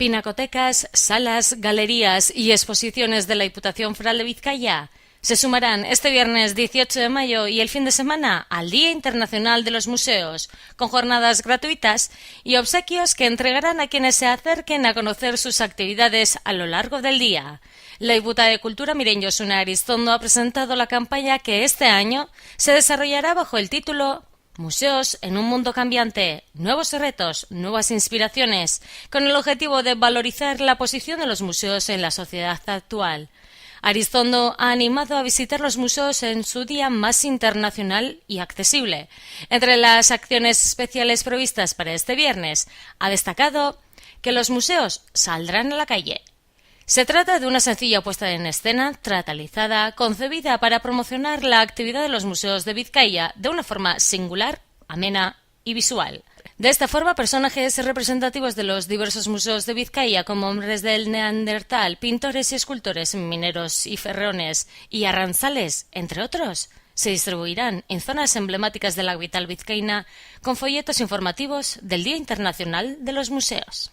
Pinacotecas, salas, galerías y exposiciones de la Diputación Foral de Vizcaya se sumarán este viernes 18 de mayo y el fin de semana al Día Internacional de los Museos, con jornadas gratuitas y obsequios que entregarán a quienes se acerquen a conocer sus actividades a lo largo del día. La diputada de Cultura, Miren Josune Aristondo, ha presentado la campaña que este año se desarrollará bajo el título Museos en un mundo cambiante, nuevos retos, nuevas inspiraciones, con el objetivo de valorizar la posición de los museos en la sociedad actual. Aristondo ha animado a visitar los museos en su día más internacional y accesible. Entre las acciones especiales previstas para este viernes, ha destacado que los museos saldrán a la calle. Se trata de una sencilla puesta en escena teatralizada, concebida para promocionar la actividad de los museos de Vizcaya de una forma singular, amena y visual. De esta forma, personajes representativos de los diversos museos de Vizcaya, como hombres del Neandertal, pintores y escultores, mineros y ferrones y arranzales, entre otros, se distribuirán en zonas emblemáticas de la capital vizcaína con folletos informativos del Día Internacional de los Museos.